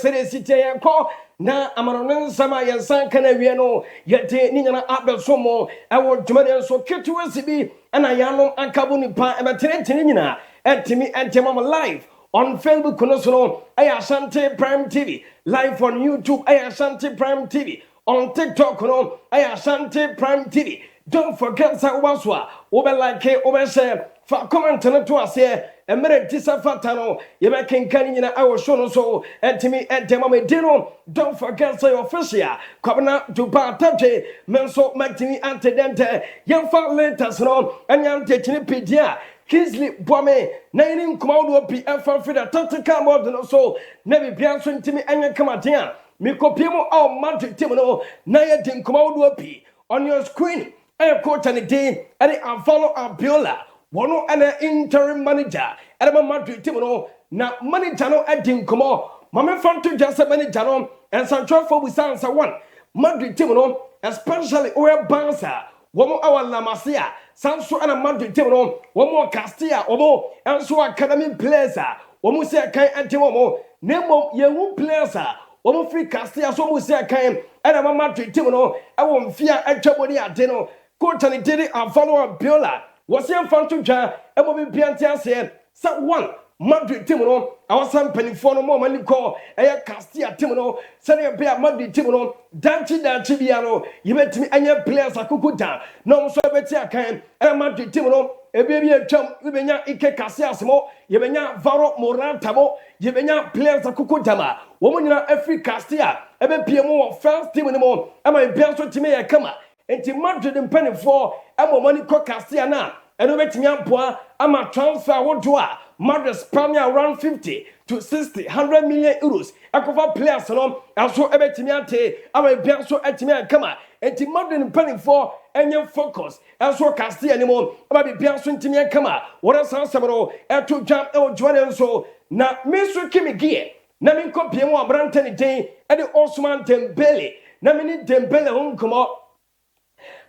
sere site yanko na amaronen sama yansan kana wie no yete ni nyana abesomo ewo dwumade so ketewa sibi ana yanom ankabo nipa ebetenetene nyina etimi entema live on Facebook konosono ASHANTI Prime TV, live on YouTube ASHANTI Prime TV, on TikTok no ASHANTI Prime TV. Don't forget that waswa obe like obe share fa comment no to ase emere tisa fatano ye be kenkani nyina awo show no so etimi entema me dino. Don't forget say official kwabna dupa tache menso matimi antedente yemfa latest no enyam techini pedia Kingsley Boame, Naining Commodore P. Fida Tactical Modern so Nevi Pianso Intimi Anya Kamatia, Mikopimo or Magic Timino, Naya Din Commodore P. On your screen, I have caught any day, and I follow Abiola, one and an interim manager, Edema Magic Timino, now money channel at Din Como, Mamma Fanto just a many channel, and some trouble with Sansa one. Magic Timino, especially Oya Bansa. One more hour Lamasia, Sanso and a Madrid Timono, one more Castilla, Omo, and so Academy players, one more say kind and Timono, Nemo, Yewu players, one more free Castilla, so we say kind, and a Madrid Timono, I won't fear a Jabody Adeno, Coach and did it and follow Biola, was here fun to jar, and will be Piantia said, so one. Madrid Timono, our son penny for no more money call a Castilla Timono, sending a pair Madrid Timono, Danchi Chibiano, you met me and your players are Kukuta, no so better can, and Madrid Timono, a baby a chum, you may not Ike Cassiasmo, you may not Varo Morantamo, you may not players are Kukutama, woman every Castilla, every PMO first Timono, and my Belso Timea Kama, and to Madrid and penny for, and more money call Castilla now, and over to Yampoa, I'm a transfer what do I. Madrid spam around 50 to 60, 100 million euros. I cover players alone. I saw Ebenezer. I'm a Bianso Etimia Kama. And the Madrid penning for any focus. I saw Castilla anymore. I'm a Bianso Etimia Kama. What else? Samaro, and to jump or join so. Now, Mr. Kimi Gear. Namin copy more Brantany Day and the Osman Dembele. Namini Dembele home come up.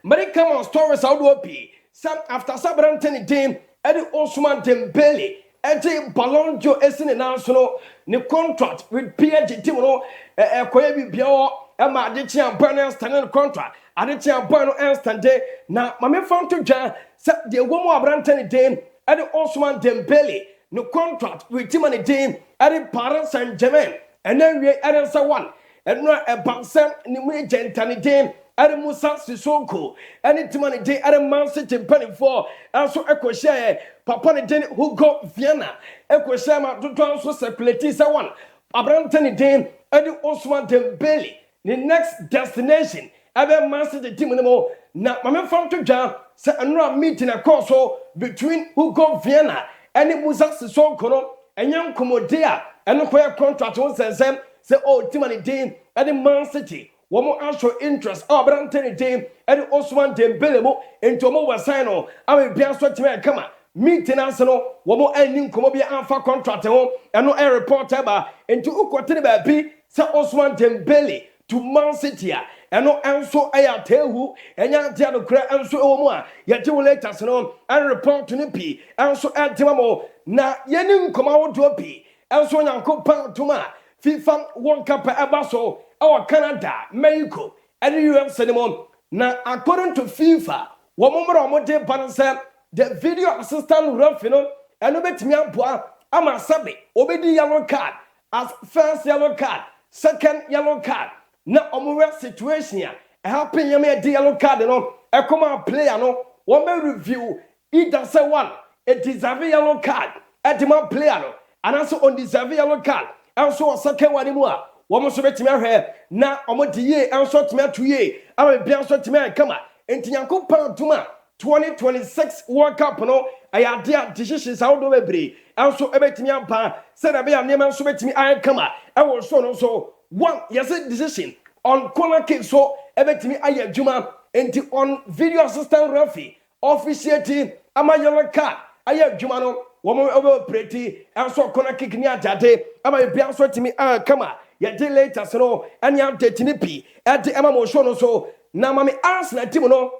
But it come on stories out of P. Some after Sabrantany Day and the Osman Dembele. Ete Ballon d'Or esine national ne contract with PSG Timono koye bi biao e ma de tia ban standing contract ade tia ban no stand na ma me fam to dwa se de womo abrantani den ade Osman Dembele ne contract with Timani den ade Paris Saint-Germain and then we ade sa one and no e Barca ni mu gentani den ade Musa Sissoko ade Timani den ade Man City penny for also share Papa ne den Hugo Vienna share ma to so circulate sa one abrantani den ade Osman Dembele the next destination ebe Man City team no na mame fam to dwa se anura meeting a course between Hugo Vienna and Musa Sissoko no enyam komode a eno koya contract on sensem se o Timani den ade Man City womo show interest abrantani den ade Osman Dembele mo ento mo wasan no ame bia so time kama meeting no womo ani nkomo bia anfa contract ho eno a reporter ba ento ukote ba bi se Osman Dembele to Man City eno enso ayatehu enya dia no kra enso ewomu a yete wo latest no and report to nipi enso entemamo na yeni nkoma wodo pi enso nyankopan tuma FIFA World Cup abaso our Canada Mexico and US anymore na according to FIFA womomro omode banse the video assistant ref no eno betimi aboa ama sabe obedi yellow card as first yellow card second yellow card na omowe situation ya happen yam e yellow card no e come player no wo me review either say one a deserve yellow card e the man player no and also on deserve yellow card and so second one mu a wo mo so betimi ahwe na omodiye and so timi atoye am bia so timi kama entiyanko pantuma 2026 World Cup no ayade decisions how do bebre and so ebetimi ampa say na be am nem so betimi ayen kama e wo so no so one yes decision on corner kick so ebetimi aye adwuma enti on video assistant referee officiating ama yellow card aye adwuma no wo mo operate and so corner kick ni adade ama bia so timi kama ye dey later so and ya detini pi e dey ama mo show no so na ma me Arsenal team no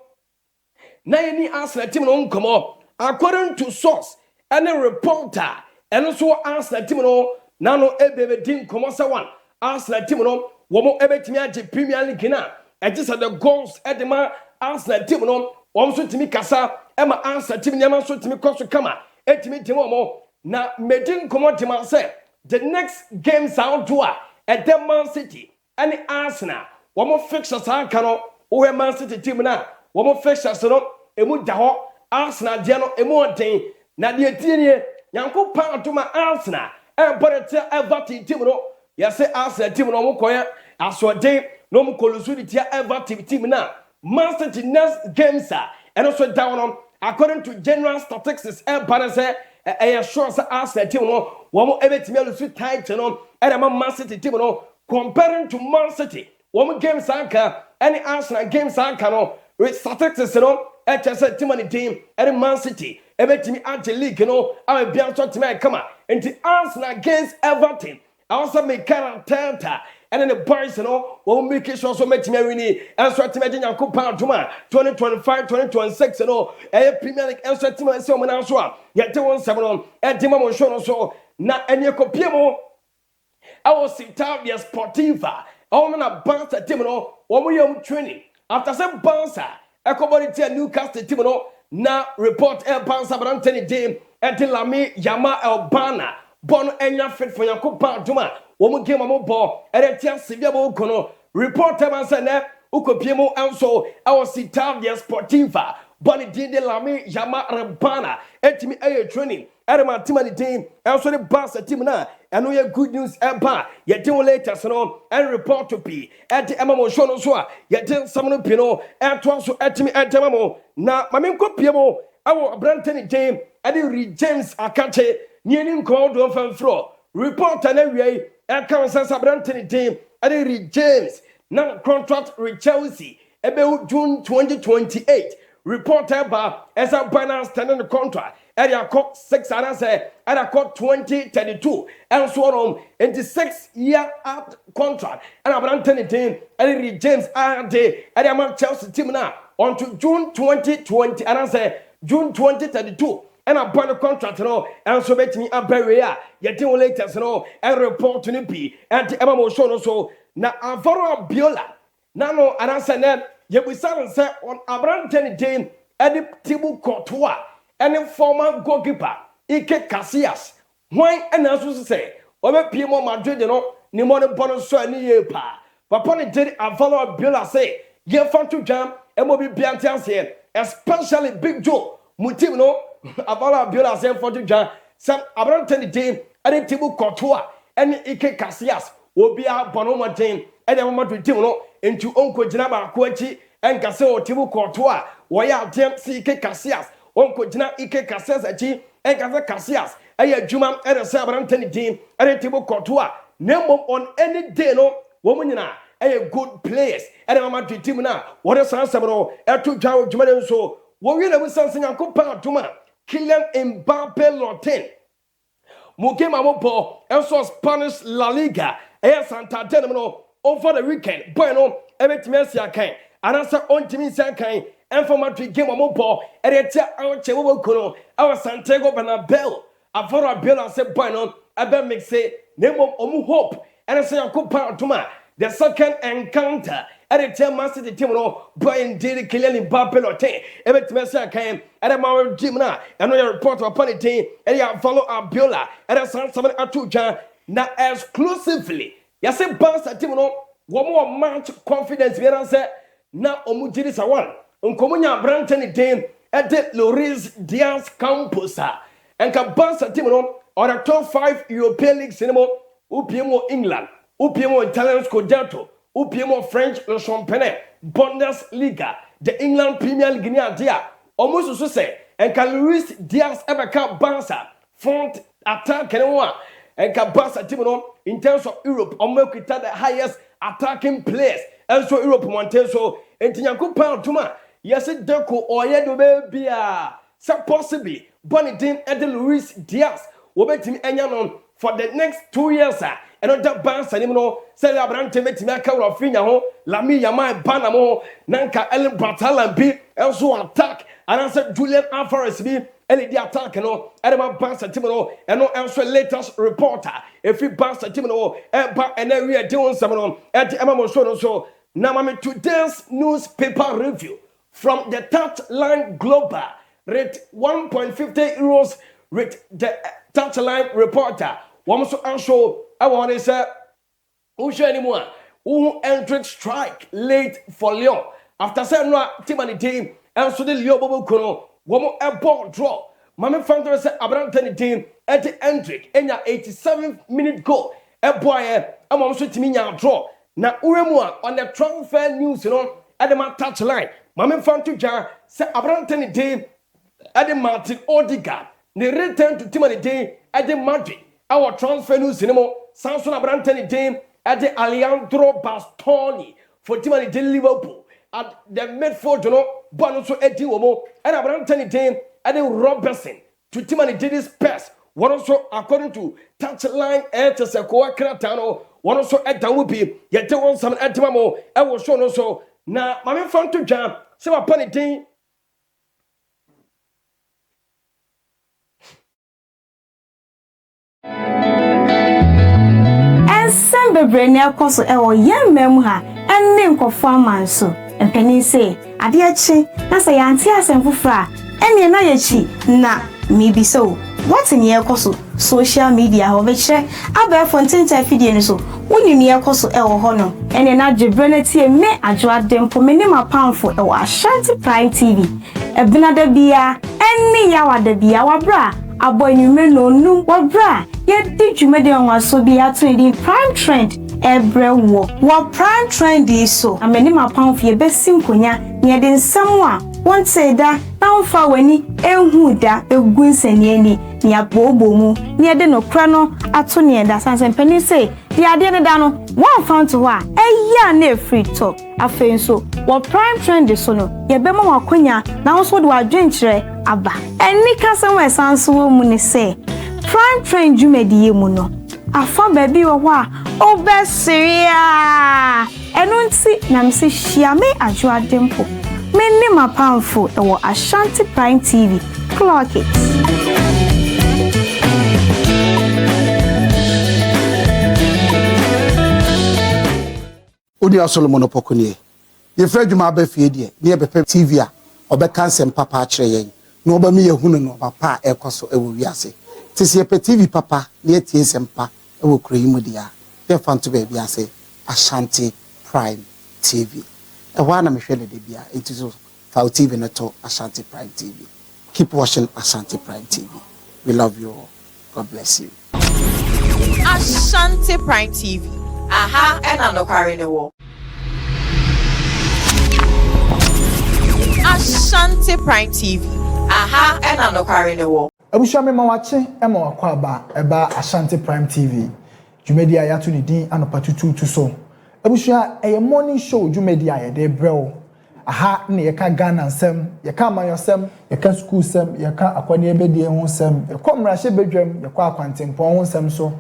na yeni Arsenal team no nkomo according to source and a reporter and so Arsenal team no na no ebebe din komo sa one Arsenal team no womo ebetimi age Premier League na just the goals edema Arsenal team no wom so timi kasa ema Arsenal team nyama so timi koso kama etimi team omo na medin komotima say the next games out to at the Man City and Arsenal womo fixtures aka no wo Man City team na womo fixtures no emu da ho Arsenal dia no emu onten na de tienie yanko pa to ma Arsenal borete Everton team no yase Arsenal team no mo koya asode no mo kolusu di tia Everton team na Man City next games and also down on according to general statistics say sure say Arsenal team no wo ebetimi alusu title no and Man City team no comparing to Man City wo games anka any Arsenal games anka no with statistics no HSL team and team and Man City ebetimi ante league no am bia so team come into Arsenal against Everton I also make character and then the boys no will make it sure so much me win and so team agent Coupe du Monde 2025 2026 no Premier League and so team so mo na so yet won 7 on e team mo show no so na enye kopie mo I was Italia Sportiva all na Barca team no wo yam training after some Barca ekobody tia Newcastle team no na report Barca Brantani team until Lami Yama Albana bon enya fit for Coupe du Monde womu game mo ball eretia sevia bo kono reporter man say na ukopie mo also our Italia Sportiva boni dinde lami yama rebana etimi aye training erema team team also the Barca team na eno ye good news eba ye tin later so and report to be et emamo show no so a ye tin some no pino eto so etimi etemamo na mame kopie mo awo Brantani team ade James akache nienim ko do fan floor reporter na wiei Eka sense Brantani team ade James now contract with Chelsea ebe June 2028 reported by as a Binance standing the contract area cost 6 and say area cost 2032 and so on in the 6-year contract and Brantani team ade James ade man Chelsea team now until June 2020 and I say June 2032 and I bought the contract no and so bet me a barrier yet later no and report to be and the Emma show so na Avaro Biola nano and I said ye we say on Brantani team and Thibaut Courtois and the former goalkeeper Ike Casillas why and also say obe Pimo Madrid no ni mo ne bonus so ani ye pa papa ne did Avaro Biola say ye fan to jam and mo be biantians here especially Big Joe mutim no Avala Biola say for Jan some Brantani team and Thibaut Courtois and Ike Casillas will be a Bonoma team and the moment team no into Uncle Jinaba Kochi and Casio Thibaut Courtois why team see Ike Casillas Uncle Jina Ike Casillas and Casillas a Juma and a Brantani team and Thibaut Courtois name on any day no woman a good players and the moment team now what is Sansabro and to Jow Jumadan so what we never something and Coupe du Monde Kylian Mbappe Lotin. Mugema Mopo, also Spanish La Liga, Santander over the weekend. Bueno, every Messi can. And answer on Timmy Sankai, and for Madrid game of Mopo, and it's our Chewokono, our Santiago Bernabeu. Avora Bella said, Bueno, I bet me say, name of Omu Hope, and I say, I could power to my the second encounter. At the time, Master the team, Brian did Kylian Mbappe Lotin. Every Messi came at a Mauer Gymna, and we report upon the team, and you follow Abiola, and I saw someone at Tuja, now exclusively. Yes, a Barca team, one more match confidence, we are say, now Omujiris are one. Uncomunia Brantani team at the Luis Diaz Camposa, and Barca team on the top 5 European League cinema, Upiemo England, Upiemo Italian Scudetto. Upiemo French Le Championnat, Bundesliga, the England Premier League dia. Almost so say, and can Luis Diaz ever come Barca front attack anyone and can Barca team in terms of Europe almost the highest attacking players and so Europe Monte so and Tinyaku Pound Tuma. Yes, it Deco or Yedo baby. So possibly Bonnie Dean and Luis Diaz will bet him Enyanon for the next 2 years. And on that Barca, you know, say Abrante met me a cover of Fina, Lami Yama Banamo, Nanka Ellen Batalan B, also attack, and I said Julian Alvarez B, any the attack no Edema Bansa Timino and no answer latest reporter if you Bansa Timino and then we are doing some at Emma so now I'm today's newspaper review from the Touchline Global rate 1.50 euros rate the Touchline reporter one so answer I want to say who anymore who entered strike late for Lyon after saying no Timani team and so the Lyon Bobo Kono woman a ball draw Mama Fanto said Abraham team at the entry in your 87-minute goal a boy I'm also to me draw now Uremua on the transfer news at the Touchline Mama Fanto Jar said Abraham team at the Martin Odegaard they return to Timani team at the Madrid our transfer news Samson Abraham team at the Alejandro Bastoni for Timani de Liverpool at the midfield, Bonuso Eti Womo, and Abraham team at the Robertson to Timani Diddy's pass. One also, according to Touchline at Sequoia Kratano, one also at Dawupi, yet there was some at Timamo, I was shown also. Now, my friend to jump, so upon a team. Bebre ne akoso e wo yemmem ha enne nkofo amanso mpani se ade achi na se yanti asemfofra enne na yachi na maybe so what in ye akoso social media ho be kire abefo ntenta fidie ni so woni ne akoso e wo ho no enne na dwebre na tie me adwo adempo me ne mapamfo e wo Ashanti Prime TV ebinada bia enne yawada bia wabra aboyume no num wabra ye di dwumede onwaso bia to di prime trend ebrewo wo prime trend is so ameni mapamfo ye besim konya ne de nsem a wonte da na mfa wani ehu da egu nsani ani ne abobo mu ne de no kra no ato ne da sanse mpani say di ade ne da no one found to wa eya na free talk afen so wo prime trend so no ye be ma wakonya na so de wadwenkyere aba eni kasem we sanso mu ne say prime trend jumediye mu no afa baby wo a obesiria enunti na mse hia me adwo adempo me ne mapamfo e wo Ashanti Prime TV clock it Odi Solomon Opokunie ye fredwuma abafie de ne bepe TV a obeka nsem papa a kire yen no oba me yehunu no papa ekoso ewo wiase tisi ye TV papa ne tie nsem pa ewo kroyimu dia ye fanto ba bia se Ashanti Prime TV e wa na mehwele de bia entizo fa TV na to Ashanti Prime TV keep watching Ashanti Prime TV we love you all. God bless you. Ashanti Prime TV aha ena no kware ne wo Ashanti Prime TV aha ena no kware ne wo abusha me ma wache ema wakwa eba Ashanti Prime TV dwumedi a yato ne din anopa tutu so abusha eye morning show dwumedi a ye de brew aha ne ye ka Ghana nsem ye ka amanyosem ye ka school sem ye ka akwani ebedie ho nsem ye komra hye bedwam ye kwa akwantempon ho nsem so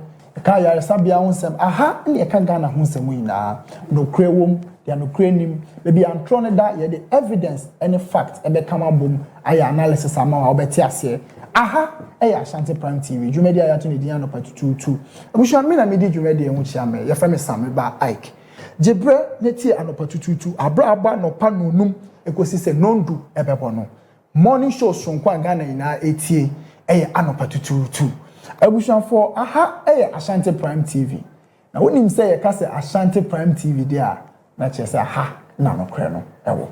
ka yare sabia hunsem aha ne ka Ghana hunsem yina no krewom ya no krenim bebi antro ne da ye the evidence any fact ebe kama bom aya analysis ama wa obeti ase aha eya Ashanti Prime TV dwumedi aya to ne dia no patututu abusha me na me di dwumedi enwu chia me ye fa me same ba Ike jebre ne tie anopatututu abra no pa no num ekosi se nondu ebebo no morning show sonkwa Ghana ina etie eye anopatututu abushanfo aha Ashanti Prime TV na wonim say ye ka say Ashanti Prime TV dia na che say aha na no kre no ewo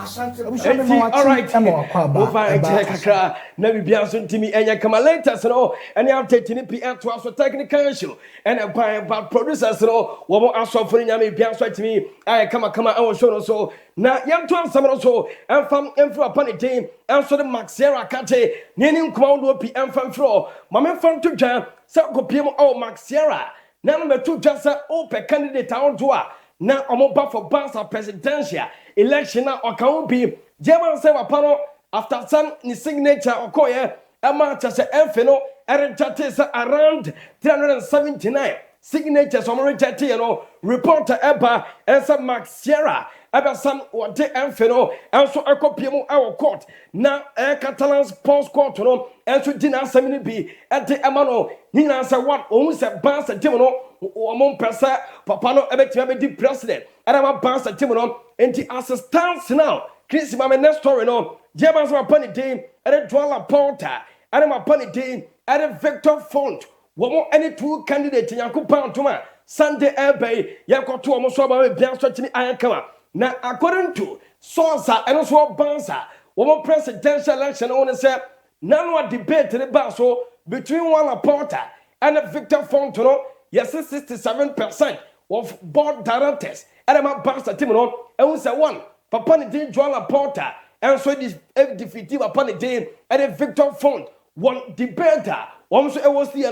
all right kakra na bibia so ntimi enya kama latest no ene update ni pm to aso technical issue ene by producers no wo mo aso fori nyame bibia so atimi ay kama an show no so na yanto ansam no so enfam enfro upon the team enso the Maxera kate ne ni nkoma wo pm fam fro mama fam to dwan sa kopiem o Maxera na no metu dwan sa o pe candidate on to a na omoba for Bansa presidential election na okan German say wapano after some ni signature okoye ama chase enfeno erechate around 379 signatures on rejected reporter eba ensa Maxera Abasam wante emfeno enso ekopiem ewo court na Catalan Sports Court no enso di na asem ni bi ede emano nyina say what ohun say ban sa tim no omon pesa papa no ebetima be di president era ma ban sa tim no enti as it stands now Chris ma me next story no Jeba so papa ni din ede Dwala Porter ede ma papa ni din ede Victor Font womo any two candidate Yankopon toma Sunday Ebe yakoto omo so ba be bian so timi ayankama na according to source and also bansa womo presidential election on say nano debate the baso between Dwala Porter and Victor Font no yes 67% of board directors and my bansa team no and we say one papa ni din Dwala Porter and so this defeated upon the day and Victor Font one debater one so was the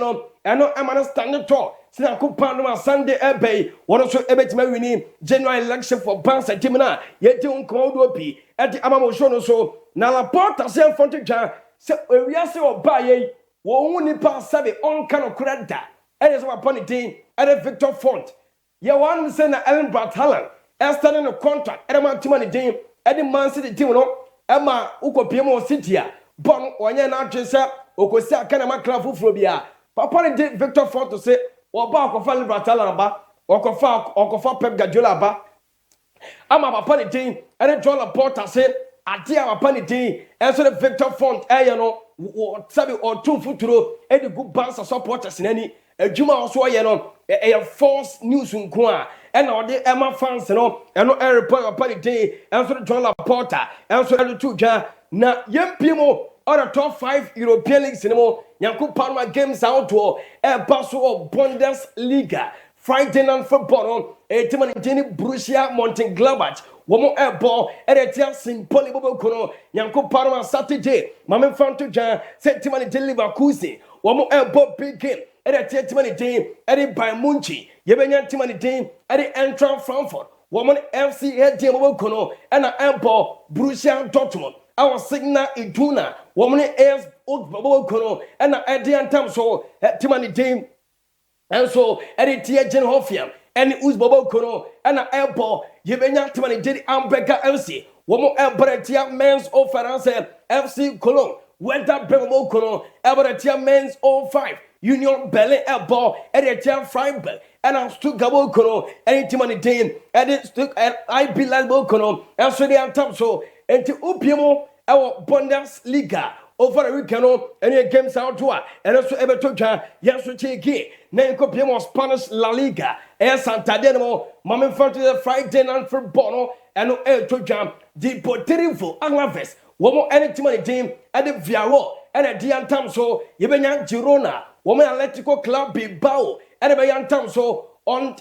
and no am standing tall sina kupano ma Sunday Ebe one so ebetima wini general election for bansa timina yeti unko do pi eti amamo show no so na la porta se fonte twa se wiase oba ye wo hu nipa sabe on kan okrada ene so upon the day and Victor Font ye one say na Ellen Bratalan extending the contract ene ma tima ni din ene man city team no ema ukopiem o city a bon onye na atwesa okosi aka na makra fufuro bia papa ni dey Victor Font to say oba okofa Libertalan ba okofa Pep Guardiola ba ama papa ni dey ene Dwala Porter say ade a papa ni dey enso the Victor Font no sabi o tun futuro e de good bansa supporters nani adwuma oso ye no e false news nko a ena ode ema fans no eno e report papa ni dey enso the Dwala Porter enso e to dwa na yempimo or the top 5 European leagues in the Yanku Parma games out to a passo of Bundesliga. Friday night football, a team in Borussia Mönchengladbach. One more air ball at a team Simpoli Bobokono. Yanku Parma Saturday. Mamma Fanto Jan said Timon in Leverkusen. One more air ball big game at a team in the at it by Munchi. Yebenya Timon in the at the Eintracht Frankfurt. Woman FC head team Bobokono and an air ball Borussia Dortmund. Our signal Iduna, woman else old Bobokono, and at the end time so Timani team, and so at the Tia Gen Hofiam, and Uz Bobokono, and an airport, Yebenya Timani did Ambeka FC, woman Albertia men's of France, FC Cologne, went up Bobokono, Albertia men's 05, Union Berlin airport, at the Tia Freiburg. And I stood Gabokono, and Timani team, and it stood at IB Bokono, and so they are top so. And to Upiemo, our Bundesliga over the weekend, and it games out to and also Everton, yes, we take it. Nanko Piemo, Spanish La Liga, and Santander, Mamma Fantasy Friday night for Bono, and El Tojam, the Poterivo, Anglaves, one more any team at the Viaro, and at Dian Tamso, Yebenya Girona, woman Atletico Club Bilbao, and a Bayan Tamso on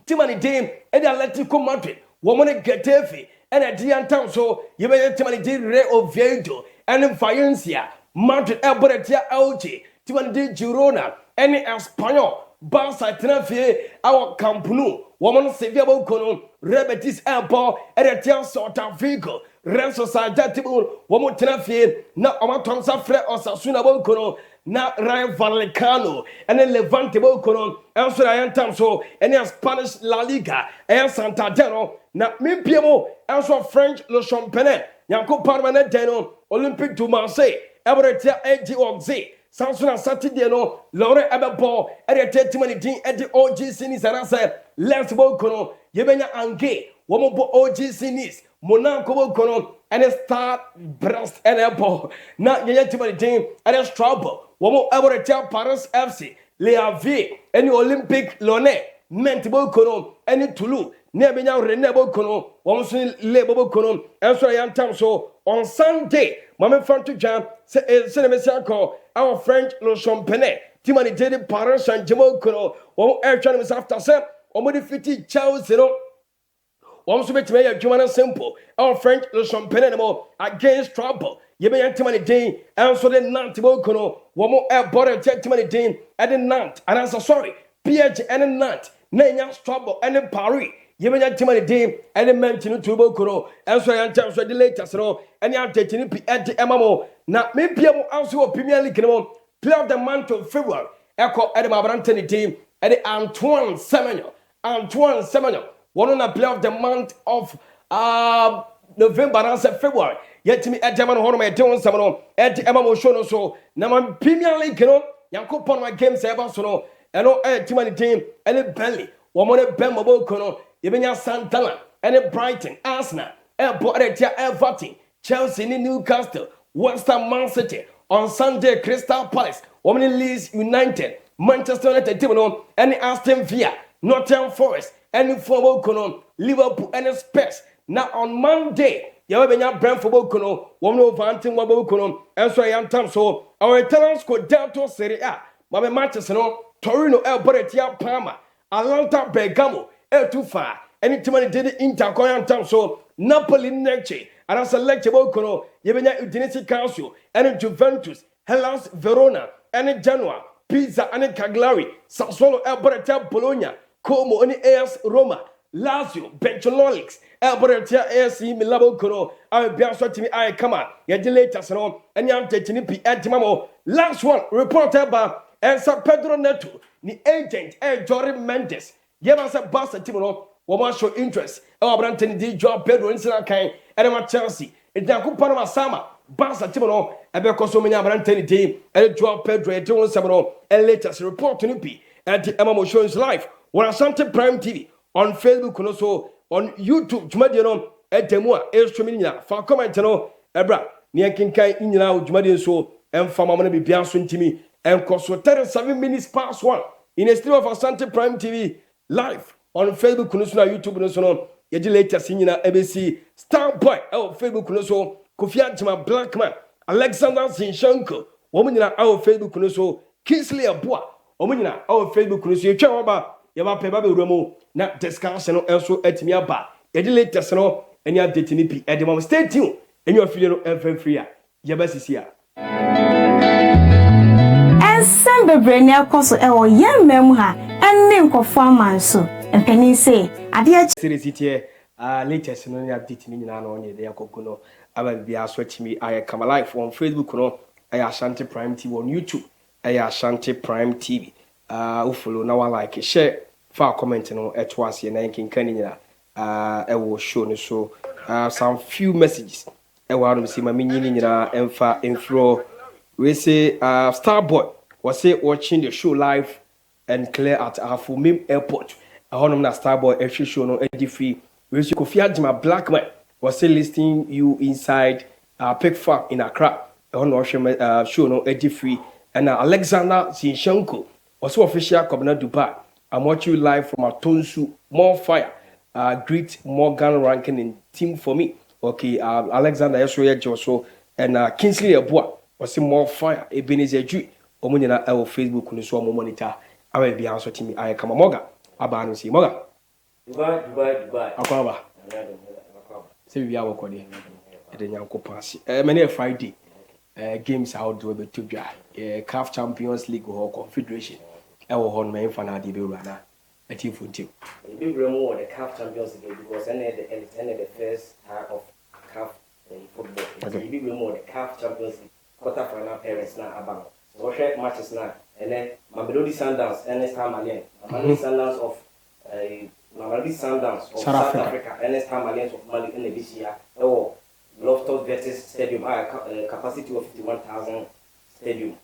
Timani team at the Atletico Madrid, woman Getafe. And at the time, so you may Timani did Re Oviedo and in Valencia, Madrid, Albertia, Alge, Timani Girona, and in Espanyol, Barca, Tenerife, our Camp Nou, woman Sevilla Bocono, Rebetis Airport, and a Tian Sota Vigo, Renzo Sajatibu, woman Tenerife, not Amaton Safre or Sasuna Bocono. Na Ryan Vallecano and then Levante Bocono, and so I am time so, and in Spanish La Liga, and Santander, na mi Piemo, and so French Le Champagne, Yanko Parmanet Deno, Olympique du Marseille, Ebenezer Edi Oxy, Samson Saturday no, Laure Ebebo, and a testimony at the OG Sinis and I said, Let's Bocono, Yebena Ange, Womobo OG Sinis, Monaco Bocono, and a star breast and elbow. Not yet to my team, and a trouble. Womo Ebenezer Paris FC, Leavi, and the Olympic Lyonnais, Mentable Cono, and the Toulouse, Nebina Renebo Cono, once in Lebo Cono, and so I am time so on Sunday, Mamma Fanto Jam, Senemesiaco, our French Le Champagne, Timani Teddy Paris and Jamo Cono, or Air Channels after set, or modified Chelsea. One to make a Jumana simple, our French Le Champagne against trouble. You may antimony day, and so the Nantibo Cono, one more air border testimony day at the Nant, and answer sorry, PH and a Nant, Nanya trouble and a Paris. You may antimony day, and a mention to Bocono, and so I am telling you the latest, and you are taking it at the MMO. Now, maybe I will also a Premier League, play of the month of February, Echo at the Mabrantani team, at the Antoine Semenyo, one on a play of the month of November and February. Yet me at German Horn, my town, some at Emma Moshono, so now I'm Premier League, you know, Yanko Pon my games, Ebasono, and no Timothy team, and a belly, one more Bembo Kono, even your Santana, and a Brighton, Arsenal, Airport, Everton, Chelsea, Newcastle, West Ham, Man City, on Sunday, Crystal Palace, Women Leeds United, Manchester United, Timono, and Aston Villa, Nottingham Forest, and Football Kono, Liverpool, and Spurs. Now on Monday, you have been Brentford Kono, one over Antin Wabo Kono, and so I am Tom. So our talents go down to Serie A. Mama Manchester, Torino, El Boretia, Parma, Atlanta, Bergamo, El Tufa, any time I did it in Takoyan Town. So Napoli Neche, and I select Kono, Yevenia Udinese Council, and Juventus, Hellas Verona, and Genoa, Pisa, and Cagliari, Sassuolo, El Boretia, Bologna, Como, and AS Roma, Lazio, Benchologics, Albertia AC Milabo Kono, I be answer to me. I come on, ya later, so and young Tetinipi Antimamo. Last one, reported by San Pedro Neto, the agent, Jorge Mendes. Yevasa Basta Timono, woman show interest. Brantoni D. Job Pedro in Sinakai, and Chelsea. It's Naku Panama Sama, Basta Timono, Abekosomina Brantoni D. and Job Pedro, and John Samano, and latest report to Nipi at the Emma Shows Live. When ASHANTI Prime TV on Facebook and also on YouTube, Jumadino, Edemua, Elstromina, for comment, Ebra, near Kinkai in now, Jumadin so, and for Mamma be Bianson to me, and cost 37 minutes past 1 in a stream of ASHANTI Prime TV live on Facebook, YouTube, and so on. Yet later, singing ABC Star Boy, our Facebook, and so Kofi Jima Blackman, Alexander Zinchenko, woman in our Facebook, and so Kingsley Abua, woman in our Facebook, and so Chawaba. Yaba peba be remo na discussion no enso atimi aba ye de latest no eni update ni pi e de mom stay tuned eni ofile no enfan free a yaba sisi a ensem bebre ne akoso e wo yemmem ha enne nkofo amanso empani say ade a series tie latest no ni update ni nyina no onye de yakoko no aba bia so atimi aye kama live on Facebook no aye ASHANTI Prime TV on YouTube aye ASHANTI Prime TV follow now like share for comment no etwas ye na kinkan nyina e wo show no so some few messages e wa no see ma nyini nyina emfa infro we say Starboy was say watching the show live and clear at Afumim Airport honum na Starboy e show no e free we say Kofi Adjima Blackman was say listing you inside Pick Farm in Accra honum show no e free and Alexander Zinchenko also official Kobna Dubai. I'm watching you live from Atonsu. More fire. Greet Morgan ranking in team for me. Okay, Alexander Yesroya Joso and Kingsley Abua. Was more fire. Ebenezer G. Omunina our Facebook Kuniswa monitor. I will be answering to me. I come a Moga. Abanu see Moga. Dubai. Aquaba. Say we are working. Then you pass. Many Friday. Games out to be to dry. CAF Champions League or Confederation. I will hold my fan at the Burana. A team for team. We remove the CAF Champions League because the first half of CAF football. Okay. We remove the CAF Champions League quarter final parents now about. So share matches now. And then Mamelodi Sundowns NS Tamalian. Mamelodi Sundowns of South Africa. NS Tamalians of Mali in this year. Oh, Loftus Vetus Stadium, capacity of 51,000 stadium.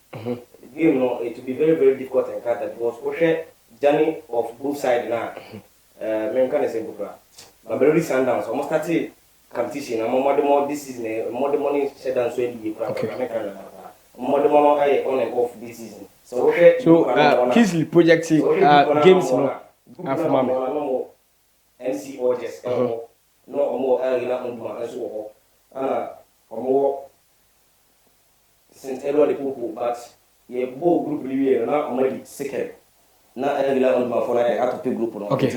You know, it will be very, very difficult and cut because Oshe journey of both sides now. American say Mamelodi Sundowns almost started competition. I'm more this season. More the money said than so American. More the money on and off this season. So Kingsley projecting games no after mama. NCO just no more area on my so more since everybody people but ye bo group liwe na already second na area on my phone I to pick group no okay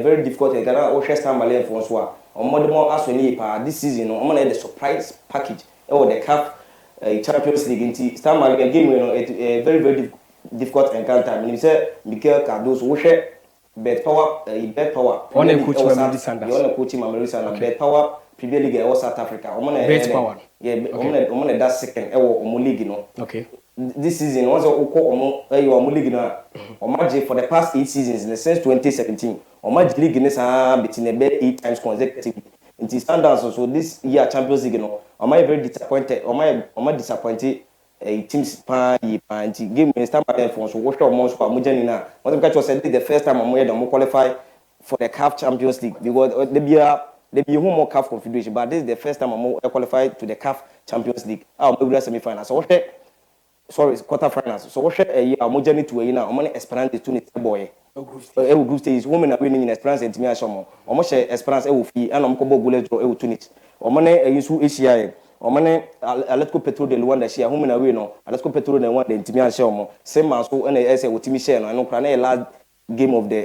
very difficult and Ghana o share time malay for so more the more asoni pa this season no the surprise package the CAF Champions League into Star Malay game a very very difficult encounter. I mean, say Mikel Cardoso, who share bet power. On a coach Mamelodi Sundowns. On a coach Mamelodi Sundowns. Bet power Premier League or South Africa. Bet power. Yeah, on that second. League, no. Okay. this season once omo league na omo for the past 8 seasons since 2017 omo league ne sa between 8 times consecutively. It standards so this year Champions League no omo very disappointed omo disappointed teams pa anti game in stand by for so what omo so omo jani na what catch was the first time omo qualify for the CAF Champions League because they be more CAF Confederation, but this is the first time I'm qualified to the CAF Champions League. I'm going semi-finals. So what? Sorry, quarter-finals. So what? I'm journey to a now. I'm going to Esperance to the boy. Group stage. Women are winning in Esperance and Timia Shomo. I'm going to Esperance. And I'm going to go to it. I'm going to use ASHANTI. I'm going to Atletico Petro de Luanda share. Women are winning. Atletico Petro de Luanda and Timia Shomo. Same as who and I say with Timmy Share. I know Prane last game of the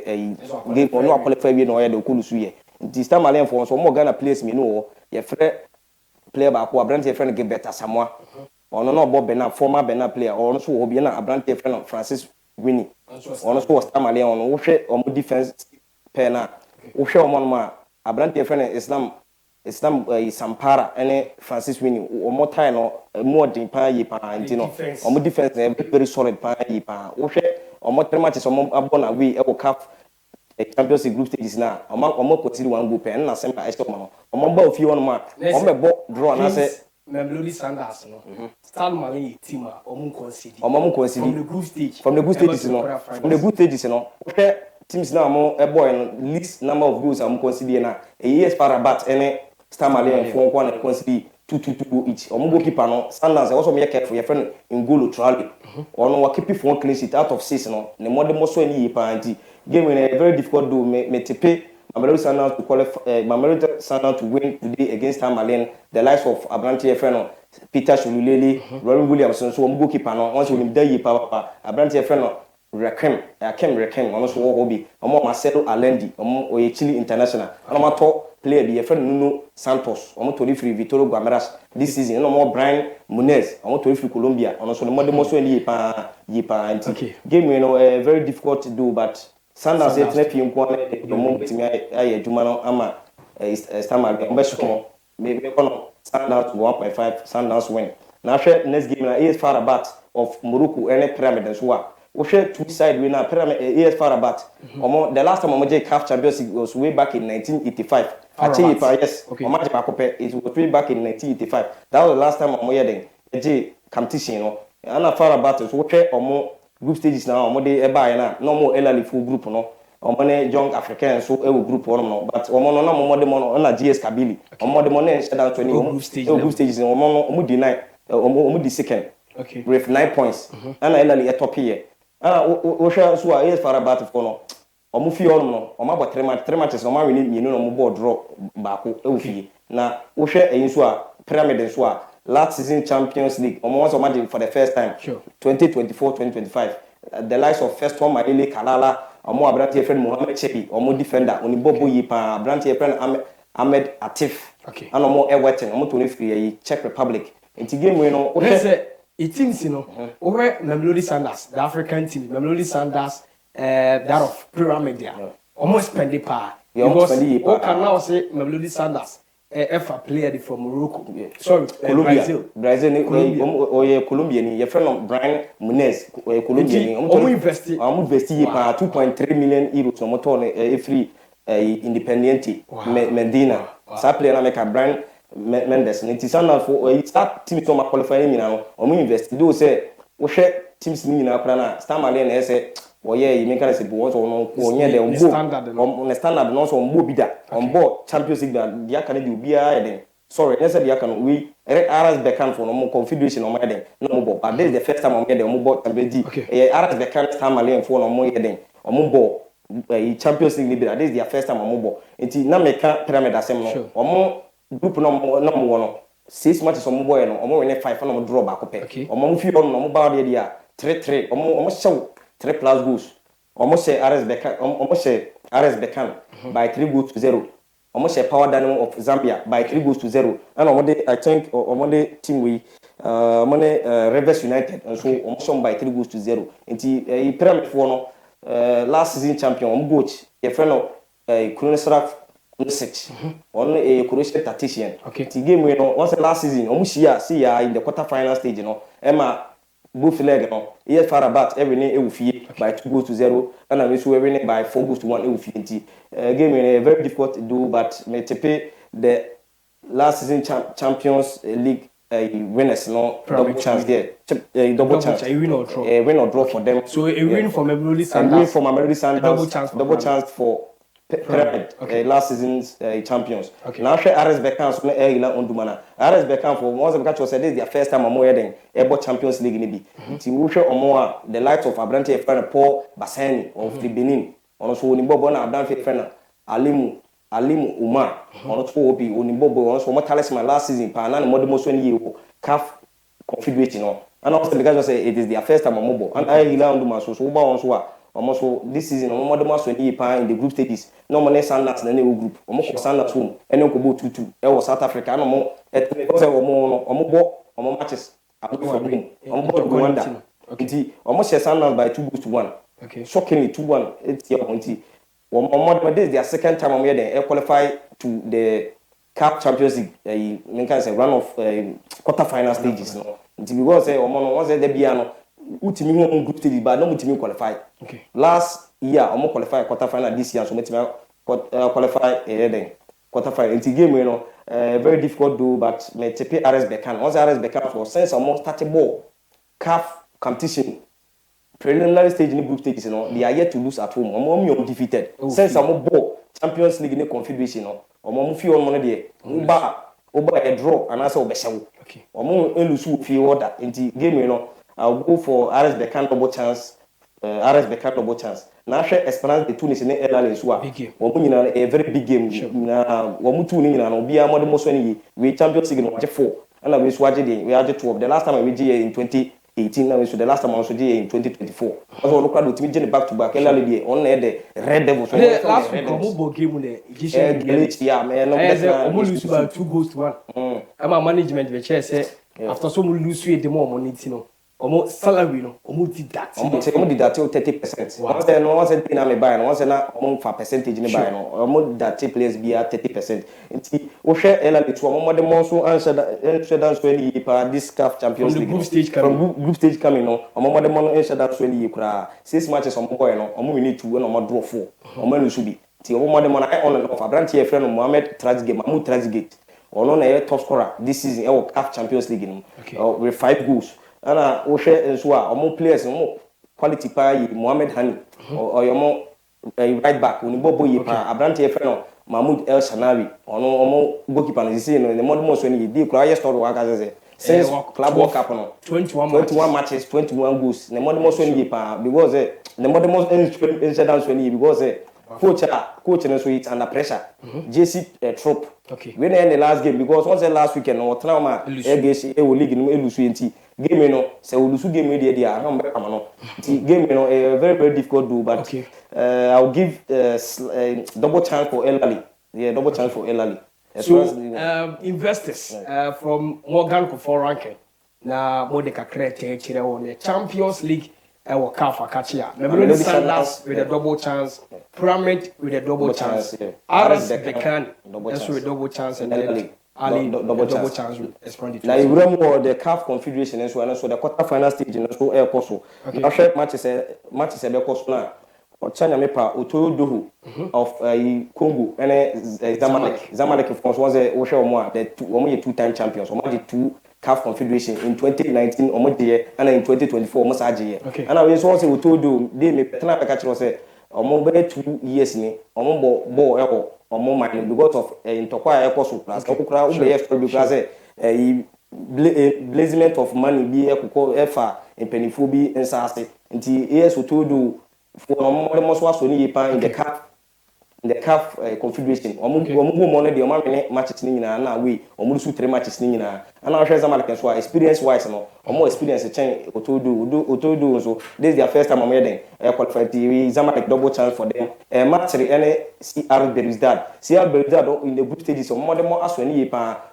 game or no qualify we no the Kulusuye. This time Malian for so more Ghana players me know your friend player back who Abrante friend get better somewhere. Or no Bob Bernard, former Bernard player, or also Obiana Abrante friend Francis Winnie. Or also was time Malian on Oshe or more defense pena. Oshe or Monma Abrante friend Islam Sampara and Francis Winnie or more time or more dimpa yipa or more defense very solid pa yipa. Oshe or more matches or more abona we ever cap. Champions League group stages now. Omo continue one group and na same I stop man. Omo ba ofi one mark. Omo be draw na say Melody Sanders no. Start Mali team omo concede. Omo concede from the group stage. From the group stages no. From the group stages no. Okay, teams now omo e boy no least number of goals omo concede na. ES Farabat ene Star Mali and for one concede 2-2 each. Omo goalkeeper no. Sanders also me careful your friend in goal Traoré. Ono wa keep for clean sheet out of 6 no. Ne mo de mo so any yipa anti. Game in a very difficult do me tepe Mamelodi Sundowns to qualify Mamelodi Sundowns to win today against Tamale. The likes of Abrante friend Peter Shululele, Rory Williamson, so goalkeeper no once we dey papa Abrante friend Rekem ono so hobby omo Marcelo Alendi omo Oyechili International omo to player be friend Nuno Santos omo to free Vitório Guimarães this season omo Brian Munez omo to free Colombia ono so mo de mo so yipa anti game you know very difficult to do but Sanders yet nepi nkwane the moment me aye adwuma no ama Stammer be so me kono Sanders 1.5 Sanders win na hwe next game na AS Farabat of Morocco any pyramid so wa we share two side we na pyramid AS Farabat the last time omo CAF Champions League was way back in 1985 actually yes omo je makope it was way back in 1985 that was the last time omo here den competition no ana Farabat so we share omo group stages now omo dey eba na no more elderly full group no omo ne young African so e group one no but omo no na omo de mo na GS Kabili omo de mo na shut down 20 group stages omo deny omo di second with 9 points ana elderly e top here o share so a Farabat for no omo fi on no omo abo 3 matches omo win ni no omo board draw baako e wo fi na o share e so a pyramid so a last season Champions League almost imagine for the first time 2024-2025 the likes of first one Maile Kalala omo Abrante friend Mohamed Chebi omo defender oni Bobo Yipa Abrante friend Ahmed Atif and omo Everton omo to free Czech Republic into game we no it teams over Mamelodi Sundowns the African team Mamelodi Sundowns that of pyramid there almost spend the power because o can now say Mamelodi Sundowns a player from Morocco. Sorry, Brazil. Colombia ni your friend Brian Munez, Colombian. Invest 2.3 million euros on motor free Independiente Medina. Sa player na Brian Mendes. It is not for start team to qualify me now. Omo invest do say we share teams ni na na Star Mali na say you make us no standard no so on bida on board Champions League that dia can do bia eden sorry let's say dia can we RS Bekan for no confederation on my eden no more but this is the first time I'm getting on board Champions League RS Bekan Star Mali for no more eden on board Champions League this is their first time on board enti na make pyramid asem no omo group no 6 matches on board no omo win 5 no draw back up omo fi on no ba dia 3-3 omo show 3 plus goals. Almost say RS Bekan by 3 goals to 0. Almost say Power Dynamo of Zambia by 3 goals to 0. And I think the team we Rivers United and so almost by 3 goals to 0. Into pyramid for no last season champion coach a friend of Kronosrav Nosic on a Croatian tactician. The game we know once last season almost see in the quarter final stage Emma both leg no yes far about every name ewufie by 2-0 and I wish every name by 4-1 ewufie nti game very difficult to do but me tepe the last season champions league winners no double chance there double chance win or draw win or draw for them so a win from Mamelodi Sundowns and win from Mamelodi Sundowns double chance for Pyramid, last season's champions. Now, RS Beckham, so Ila Ondumana. RS Beckham for once the catch was said this is their first time I'm wedding Ebo Champions League in the Team Usher Omoa, the likes of Abrante friend Paul Bassani of the Benin. Also, Unibobona Abdan friend Alimu Umar. Also, Obi Unibobo, also what talisman last season, Panan Modemos when you calf configuration. And also the guys say it is their first time I'm mobile. And I Ila Onduma, so Uba almost this season on the most in the group stages. No money Sanders in any group. Almost Sanders home. And no go 2-2. It was South Africa. No more. More matches. Rwanda. Almost Sanders by 2-1. Okay. Shockingly 2-1. It's your pointy. This is their second time I'm here. They qualify to the CAF Champions League. Run of quarter-final stages. No. Because once they be ultimate home group stage but no ultimate qualify. Okay. Last year I'm qualify quarter final this year so ultimate qualify then quarter final. It's game very difficult do but me TP RS Beckham. Once RS Beckham for since I'm starting ball CAF competition preliminary stage in the group stages they are yet to lose at home. I'm undefeated. Since I'm ball Champions League in the confederation I'm feel on money there. Oba a draw and answer obeshawo. Okay. I'm lose feel order into game I'll go for RS Beckham double chance. RS Beckham double chance. Now, Esperance the Tunis in the airline is what a very big game. One tuning and be a modern most we Champions League in 4. And I wish we are the 2 of the last time we did in 2018. Now, the last time I also did in 2024. Also, look at the team back to back. On the Red Devils. Last week, game with the Egyir. Yeah, man. I lose by 2-1. I'm a management which I say after some lose the more money, almost salary no almost did that almost did that till 30%. Once thing I buy once na for percentage in buy no almost that players be at 30%. Nti o share ela to mo de mo so answer dance when you pa this CAF Champions League from group stage coming no mo de mo answer dance when you kra 6 matches on boy no we need to win on draw 4 o lose be ti o mo de mo na on and off Abrante here friend Mohamed Mahmoud Trajigate ono na top scorer this season e CAF Champions League no with 5 goals. Ana o share so a players quality pa Mohamed Hani or your right back Unibobo ye pa Abrante friend Mahmoud El Shanawi ono goalkeeper no say no the modern most when he dey cry story work as since club world cup no 21 matches 21 goals the modern most when he pa because the modern most incidents when he because coach no so it's under pressure JC Trop we end the last game because once the last weekend no trauma against league no elusu enti game no say olusu game dey am be am no game no very very difficult do but I'll give double chance for Elali. Double chance for Elali. So investors from Morgan Kofor ranking na Modeka Krete chire on the Champions League our CAF Akachia. Mamelodi Sundowns with a double chance, Pyramid with a double chance, RS Beckham also with a double chance, and then Ali double chance with Esperance. Now you remember the CAF Confederation and so the quarter final stage and so air course. Now share matches be course now. China mepa Otoyo Dohu of Congo and Zamalek France was a the 2-time champions. Omo 2 CAF Confederation in 2019 omo and in 2024 omo saje. And I so say Otoyo they me tena be catch say omo be 2 years ni omo ball omo man because of intokwa ekoso plus okukura ube yesterday because blazement of money be ekoko efa impenifo bi nsase nti yes Otoyo for the most was only in the CAF Confederation. Money the matches na we almost 3 matches na and I share some like experience wise no more experience change Otodo so this is their first time I'm here then qualified TV Zamalek double chance for them match any CR Belouizdad in the group stages so more as when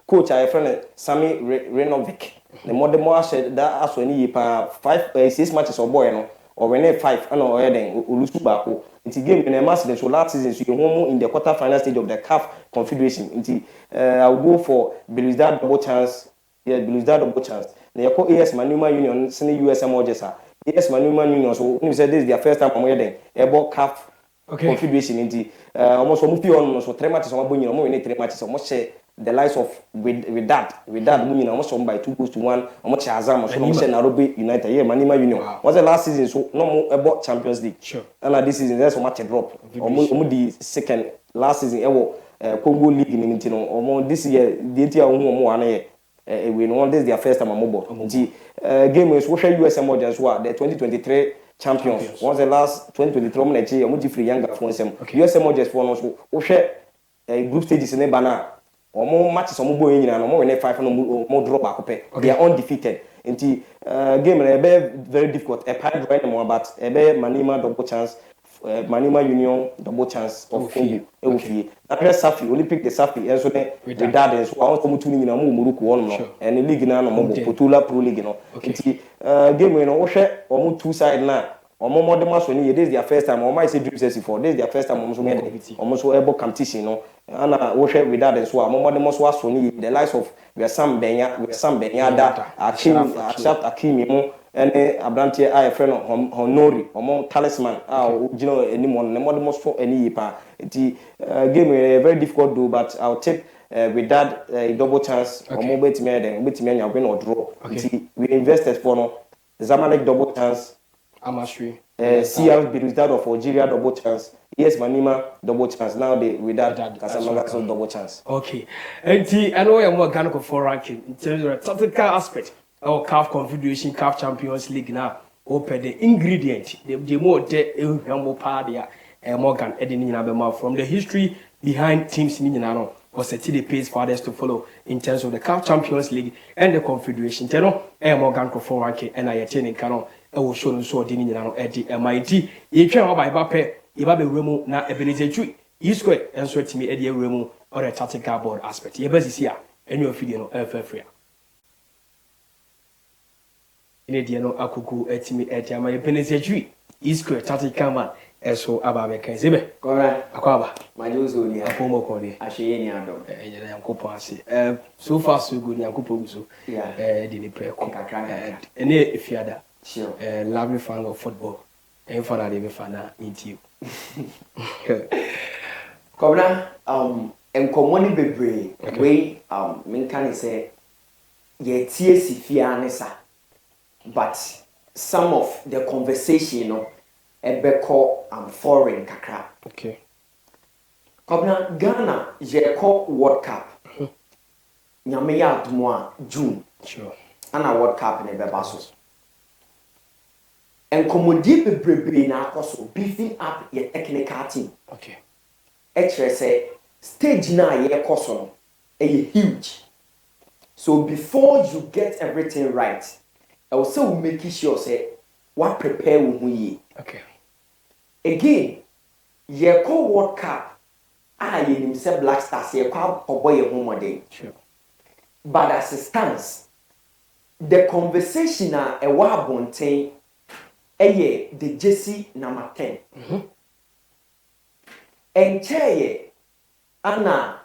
coach I friend Sami Renovic the more as that as when 5-6 matches or boy no or when 5 and or then ulusu bako it's a game in a match so last season so you home in the quarter final stage of the CAF Confederation I'll go for Belouizdad double chance Belouizdad double chance na yɛkɔ AS Manuma Union sene USM Ogesa AS Manuma Union so you say this is their first time I'm here ɛbɔ CAF confederation nti almost almost few on so 3 matches on nyina mo win 3 matches almost share the likes of with that mo nyina almost by 2-1 almost share Azam so almost share Nairobi United yeah Manima Union was the last season so no mo ɛbɔ Champions League sure and this season there's so much drop almost the second last season ɛwɔ Congo League ni nti no almost this year the entire mo wan we know this is their first time amobo nti game is wo hwɛ USM Ogesa so the 2023 champions once the last 2023 mo na chi mo free younger for them USM Ogesa for no so wo hwɛ group stages ne bana omo matches omo boy nyina no mo win 5 no mo draw back pe they are undefeated nti game na be very difficult a pile right now but be Manima double chance Manima Union double chance of Congo e na press Safi Olympic the Safi enso ne regarding so awon so mutu nyina mo muruku won no and league na no mo Potula Pro League no nti game no wo hwɛ omo two side na omo modern so ni this is their first time omo say dream sexy for this is their first time omo so me omo so ebo competition no ana wo hwɛ with that so omo modern so aso ni the likes of we Sam Benya da Akimi mo ene abrantie a friend Honori omo talisman gino anyone ne modern so any pa nti game very difficult do but I'll take with that double chance omo betimi anya win or draw nti we invested for no Zamalek double chance Amashri CR Birutado of Algeria double chance yes Manima double chance now they with that Casamanga so double chance okay enti I know you more Ghana for ranking in terms of the tactical aspect our CAF Confederation CAF Champions League now open the ingredient the more the more part there Morgan Edin Nyina from the history behind teams Nyina no was a the pace for others to follow in terms of the CAF Champions League and the Confederation teno Morgan for ranking and I attend Kano will show no so Dini Nyina no Eddie MIT ye twa ba Bape Ibabe Remu na Ebenezer Chui square and so to me Eddie Remu or a tactical board aspect ye best here any of you no free no akuku etimi etiama Ebenezer Chui square tactical man eso aba meka zibe kora akwaba majuzo ni apomo ko ni ahye ni adom enye yankopon ase so far so good yankopon so di ni pre ko ene efiada sure lovely fan of football and for that even fan into kobra enkomo ni bebre we menka ni say ye tie sifia ne sa but some of the conversation no ebeko foreign kakra okay kobra Ghana je ko World Cup nyame ya admo June sure ana World Cup ne beba so enkomodi bebrebe na akoso beefing up your technical team okay say stage na ye koso no huge so before you get everything right I will say we make sure say what prepare we okay again ye ko World Cup ye nim say Black Stars ye kwa oboy ye homodin sure but as it stands the conversation e wa bonten the Jesse number 10 encheye ana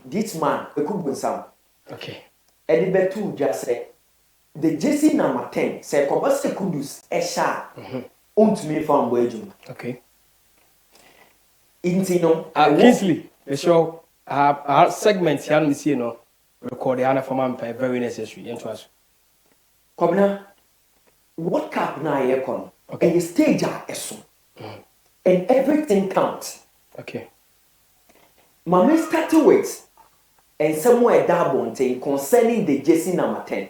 this man ekubunsam okay edibetu just say the Jesse number 10 say kobase kudus esha ontumi fam bo ejum okay intino Kingsley the show our segment here we see no record the form very necessary into us kobna World Cup na ye kon and the stage eso and everything counts okay mama started with and somewhere dabonte concerning the Jesse number 10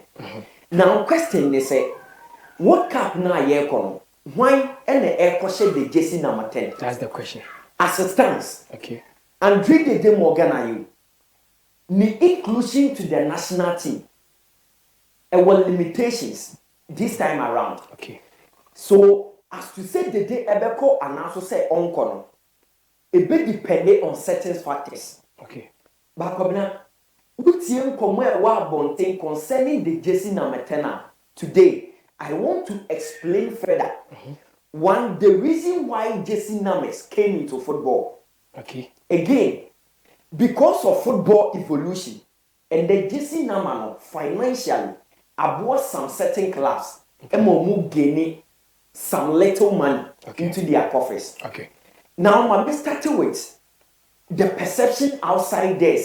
now question they say World Cup na ye kon why and the share the Jesse number 10 that's the question as it stands okay and drink the day Morgan are you ni inclusion to the national team and what limitations this time around okay so as to say the day ebeko and also say onko no be dependent on certain factors okay but kobna utie nkomo e wa bonten concerning the Jesse number 10 today I want to explain further one the reason why Jesse numbers came into football okay again because of football evolution and the Jesse number financially aboard some certain clubs emo gain some little money into their coffers. Okay. Now my starting with the perception outside there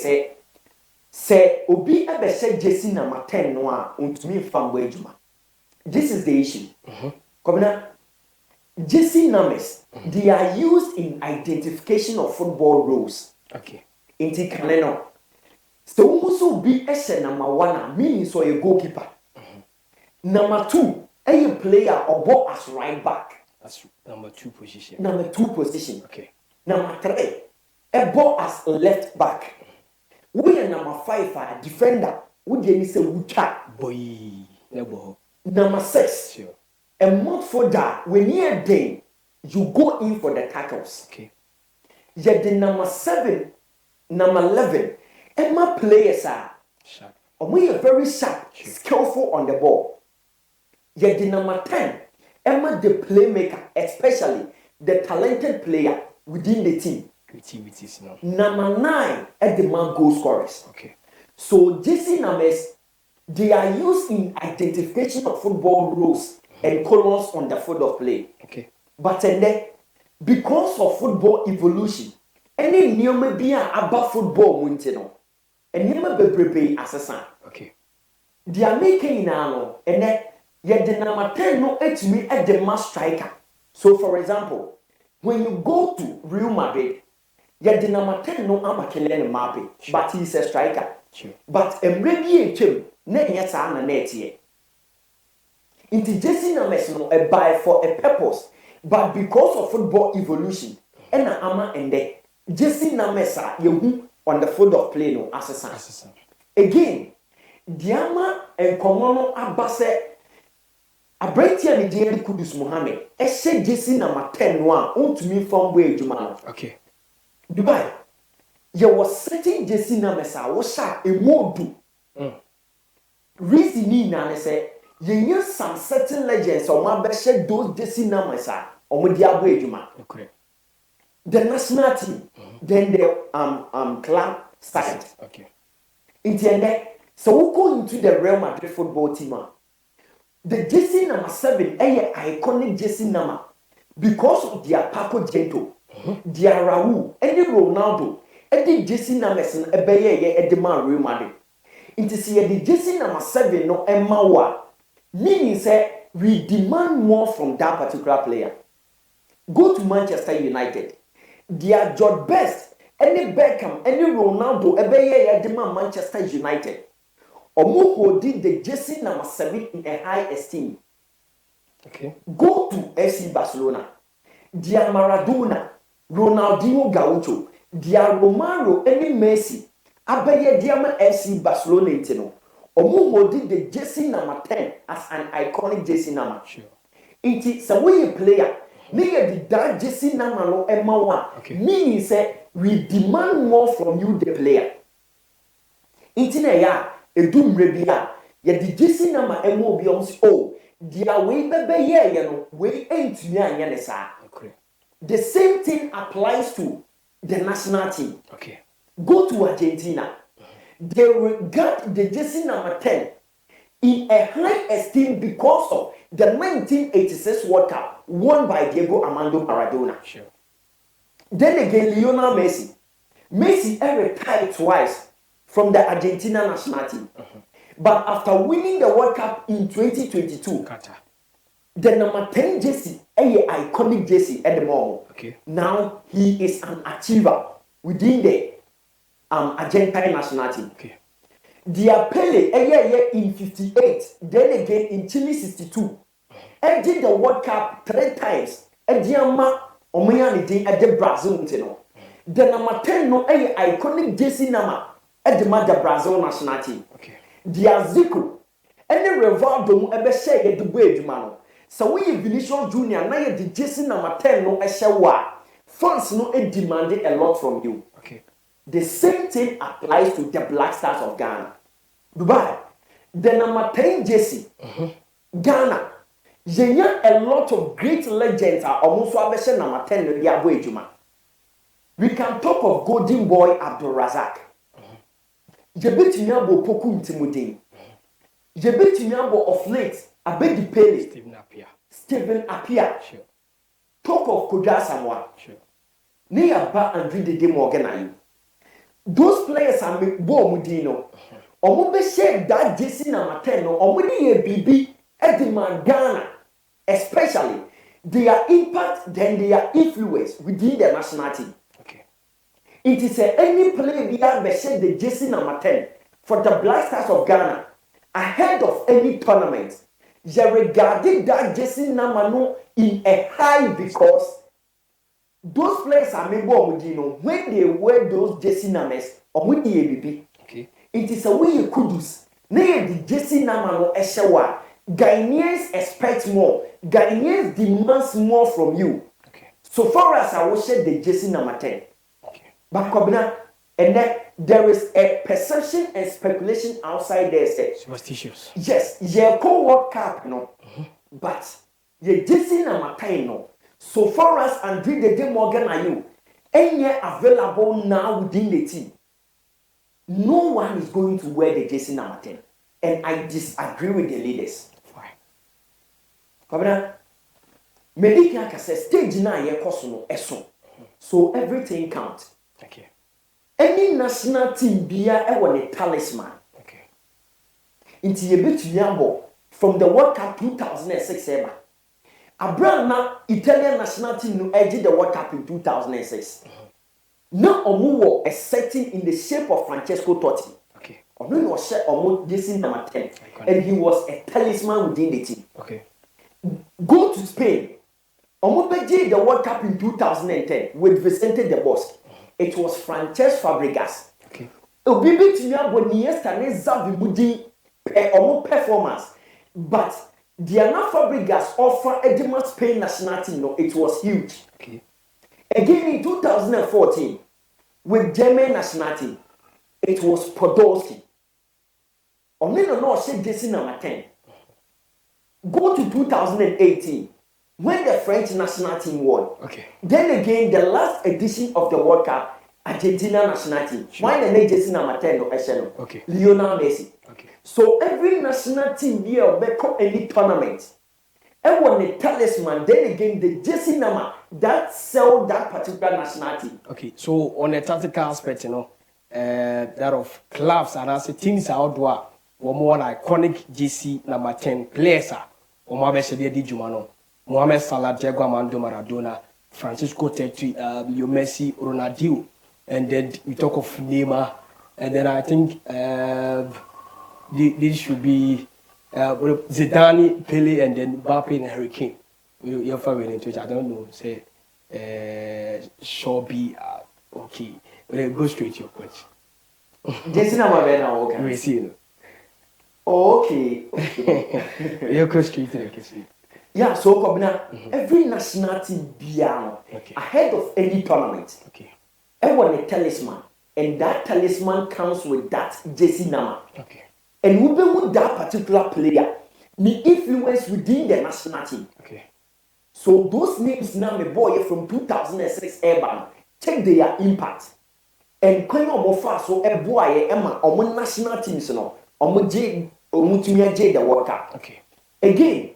say obi ebe say jersey number 10 no a untumi fam ejuma. This is the issue. Komina jersey numbers they are used in identification of football roles. Okay. Inti kaneno. So also be number 1 meaning so a goalkeeper. Number 2 a player or ball as right back. That's number 2 position. Number 2 position. Okay. Number 3 a ball as left back. We are number 5 a defender. We dey say wucha Boy. Nebo. Number 6 Sure. a midfielder when you day you go in for the tackles. Okay. Yet the number 7, number 11 Emma players are Sharp. we are very sharp, skillful on the ball. Yet the number 10 Emma the playmaker, especially the talented player within the team. Activities now. Number 9 at the man goal scorers. Okay. So jersey numbers they are used in identification of football roles and colors on the field of play. Okay. But then because of football evolution, any new be about football winter and never be assassin. Okay. They are making now and then yet the number 10 no at me at the mass striker. So for example, when you go to Real Madrid, yet the number 10 no Amakelen Mape, but he's a striker. Sure. But a him, net yes, I'm a net here. Into jersey numbers no a buy for a purpose, but because of football evolution, and ama and the jersey numbers are you on the field of play no assassin. Again, Diama and Komono Abase Abretia and Dian Kudus Mohammed, a say jersey number 10 1 to me from where Jumano. Okay. Dubai. There was certain jersey numbers I was sharp a more do. Reason me now say you some certain legends or my best those jersey numbers are or with the Abuejuma. Okay. The national team, then the club side. Okay. Intended. So we go into the Real Madrid football team. The jersey number 7, a iconic jersey number because of their Paco Gento, their Raul, and the Ronaldo. The jersey numbers in a bay at the man Real Madrid. It is here the jersey number 7 no Emma. Meaning say we demand more from that particular player. Go to Manchester United. They are George Best, any Beckham, any Ronaldo, a bay at the man Manchester United. Omo did the jersey number 7 in a high esteem. Okay. Go to FC Barcelona. Dia Maradona, Ronaldinho Gaucho. Dia Romario any Messi abeye diama FC Barcelona intino omo did the jersey number 10 as an iconic jersey number. Sure. It is a way player near the that jersey number no emma one. Okay. Meaning say we demand more from you the player. Intina ya edum rebia ya the jersey number emma obi on oh dia we bebe ye no we entumi anya ne sa. Okay. The same thing applies to the national team. Okay. Go to Argentina. They regard the jersey number 10 in a high esteem because of the 1986 World Cup won by Diego Armando Maradona. Sure. Then again, Lionel Messi. Messi retired twice from the Argentina national team. But after winning the World Cup in 2022, Qatar. the number 10 jersey, a iconic jersey at the moment. Okay. Now he is an achiever within the Argentine national team. Okay. Dia Pele a year in 58, then again in Chile 62. And did the World Cup 3 times. And Diama Omayani did at the Brazil. The number 10 no a iconic jersey number at the Brazil national team. Okay. Dia Zico and the Rivaldo ebe share the way man. So we Vinicius Junior na the jersey number 10 no eshewa. Fans no demanded a lot from you. Okay. The same thing applies to the Black Stars of Ghana. Dubai, the number 10 jersey. Ghana, yenya a lot of great legends are almost abeshe number 10 no dia boy juma. We can talk of Golden Boy Abdul Razak. Jebetinya bo poku ntimudin. You bet me of late. I bet the pay. Stephen Appiah. Sure. Talk of Koda Samoa. Sure. Near Bar and read the game organ. Those players are born Mudino. Or maybe share that Jesse number 10 or maybe a BB at the Ghana, especially their impact then their influence within the national team. Okay. It is any player we have share the Jesse number 10 for the Black Stars of Ghana ahead of any tournament. You regarded that Jesse number no in a high because those players are maybe when they wear those jersey numbers or with the ABB. Okay. It is a way you could do. Nay, the jersey number no eshawa. Ghanaians expect more. Ghanaians demands more from you. Okay. So far as I will share the jersey number 10. Okay. But Kobina, and then there is a perception and speculation outside there. Superstitious. Yes, yeah, World Cup no, but the jersey number 10 no. So far as Andre the Day Morgan are you, any available now within the team, no one is going to wear the jersey number 10. And I disagree with the leaders. Why? Kabina, Medika says stage na ye koso no. So everything counts. Okay. Any national team bia e won a talisman. Okay. Inti ye betu yambo from the World Cup 2006 ever. Abrana Italian national team no edge the World Cup in 2006. Now omo a setting in the shape of Francesco Totti. Okay. Omo no share omo jersey number 10 and he was a talisman within the team. Okay. Go to Spain. Omo beje the World Cup in 2010 with Vicente de Bosque. It was Francesco Fabregas. Okay. Obi betimi aboniesta ne Xavi mudi omo performance but Diana Fabregas offer Edema Spain national team, no, it was huge. Okay. Again in 2014, with German national team, it was Podolski. Only no shake Jesse number 10. Go to 2018, when the French national team won. Okay. Then again, the last edition of the World Cup, Argentina national team. Sure. Why the name Jesse number 10 no Eshelo? Okay. Lionel Messi. Okay. So every national team here will any tournament. And when the talisman, then again the jersey number that sell that particular national team. Okay. So on a tactical aspect, that of clubs and as teams outdoor, or more iconic GC number 10 players are Mohamed Salah Di Jumano, Mohamed Salah, Diego Armando Maradona, Francisco Totti, Leo Messi, Ronaldinho, and then we talk of Neymar, and then I think this should be Zidane, Pele, and then Mbappe and Harry Kane. You're familiar with it. I don't know. Say, Shobi. Okay. Go straight to your question. Jersey number now, okay. We see. Okay. You go straight to the question. Yeah. So Kobina, every national team biano Okay. ahead of any tournament. Okay. Everyone a talisman, and that talisman comes with that jersey number. Okay. And we be with that particular player, the influence within the national team. Okay. So those names now, my boy from 2006 Urban, check their impact. And when you fast so a boy, Emma, or national teams, no, or J, or J the World Cup. Okay. Again,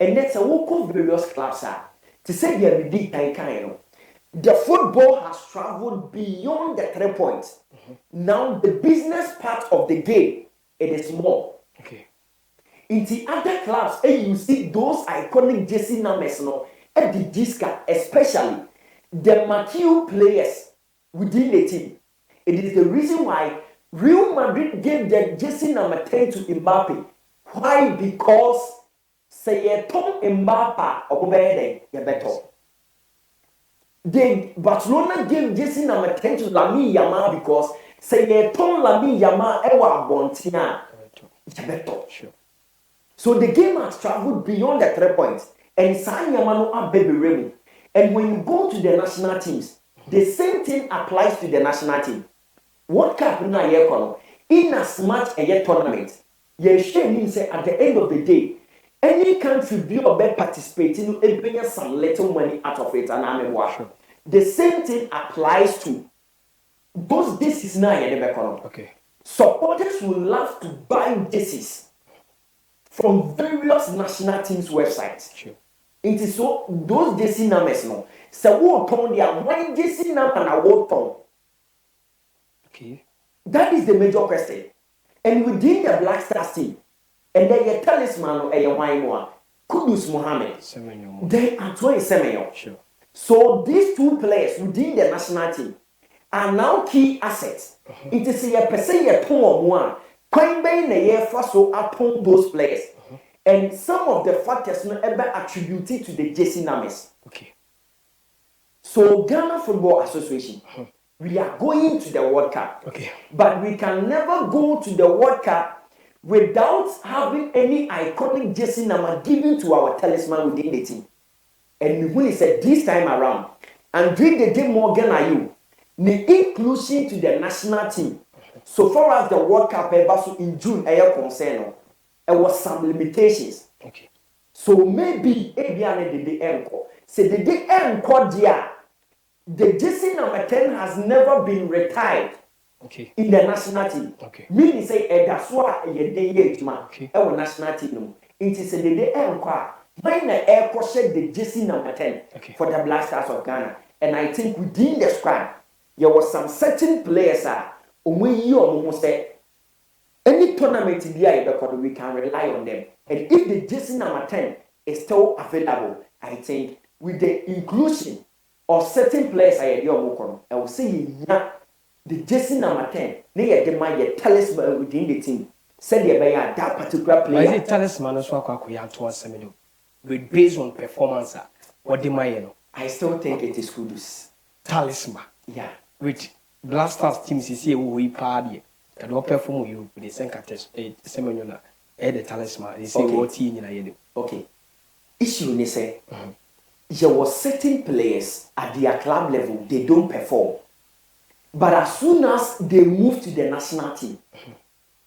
and that's a walk of various clubs are to say you have the kind. The football has traveled beyond the 3 points. Now the business part of the game, it is more. Okay. In the other clubs, you see those iconic jersey numbers, at the Disca, especially the mature players within the team. It is the reason why Real Madrid gave their jersey number 10 to Mbappe. Why? Because say Tom Mbappe or better. They Barcelona gave jersey number 10 to Lamine Yamal because say Tom Lamine Yamal ewa bontina. Sure. So the game has traveled beyond the 3 points. And Sanyamano are baby Remy. And when you go to the national teams, the same thing applies to the national team. What Cup na yekono in as much a year tournament, ye share means at the end of the day, any country be or be participating in bring some little money out of it and I'm Sure. The same thing applies to those this is now yekono. Okay. Supporters will love to buy jerseys from various national teams' websites. Sure. It is so those jersey numbers no. So what ton they are one jersey number and a what ton. Okay. That is the major question. And within the Black Stars team, and then your talisman or your wine one, Kudus Mohammed. Then Antoine Semenyo. Sure. So these two players within the national team are now key assets. It is a person you pon one. Quite by the year first so upon those players. And some of the factors not ever attributed to the jersey numbers. Okay. So Ghana Football Association, we are going to the World Cup. Okay. But we can never go to the World Cup without having any iconic jersey number given to our talisman within the team. And when he said this time around, and during the day Morgan are you, the inclusion to the national team. So far as the World Cup in June, there was some limitations. Okay. So maybe the encore. Say the encore dia. The jersey number 10 has never been retired. Okay. In the national team. Okay. Meaning say that's why you day man. Okay. Our national team. It is the encore. When the air said the jersey number 10 for the Black Stars of Ghana. And I think within the squad, there was some certain players any tournament in the year we can rely on them. And if the jersey number 10 is still available, I think with the inclusion of certain players I will say the jersey number 10, they are the talisman within the team. Send that particular player. Is it talisman also with based on performance? What do I still think it is Kudus. Talisman. Yeah. With Black Stars teams is here we party. Can not perform you with the same contest Semenyo the talisman. They say what team in Okay. Issue they say there were certain players at their club level they don't perform. But as soon as they move to the national team,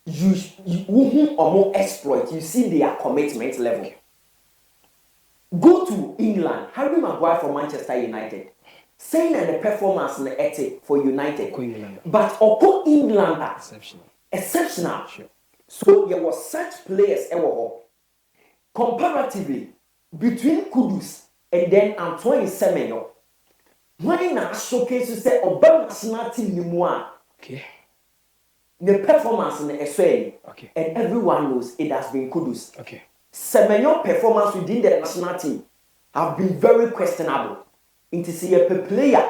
you or more exploit, you see their commitment level. Go to England, Harry Maguire for Manchester United. Saying that the performance in the ethic for United. But Oko England exceptional. Sure. So there was such players comparatively between Kudus and then Antoine Semenyo. When I showcase to say Obama national team okay. The performance in the SL, okay. And everyone knows it has been Kudus. Okay. Semenyo performance within the national team have been very questionable. Into see a player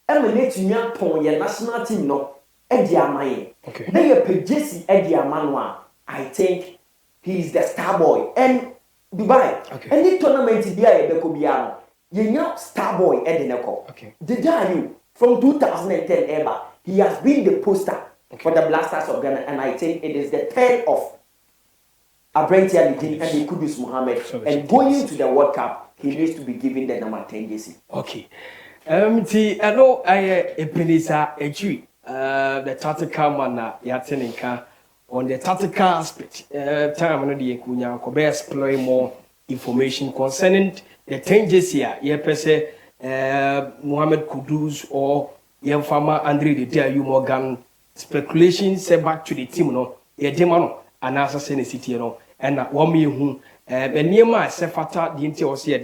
emanate to ton your national team no Ediamaye. Okay. Then you Jesse Ediamanwa. I think he's the star boy. And Dubai. Okay. Any tournament there Bekobiano. You know star boy Edineko. Okay. The from 2010 ever, he has been the poster for the Black Stars of Ghana, and I think it is the turn of Abrentia and the Kudus Mohammed. And going into the World Cup, he needs to be given the number 10 jersey. Okay. I know Ebenezer Egyir, the tactical man, Yateninka, on the tactical aspect. Time on the Kunya, Kobe explore more information concerning the 10 jersey. Yepese Mohammed Kudus or Yemfama Andre de Diayu Morgan. Speculation say back to the team, no, Yedemano, and Assassin City, no, and 1 million who. Near my Sefata, the interior was here,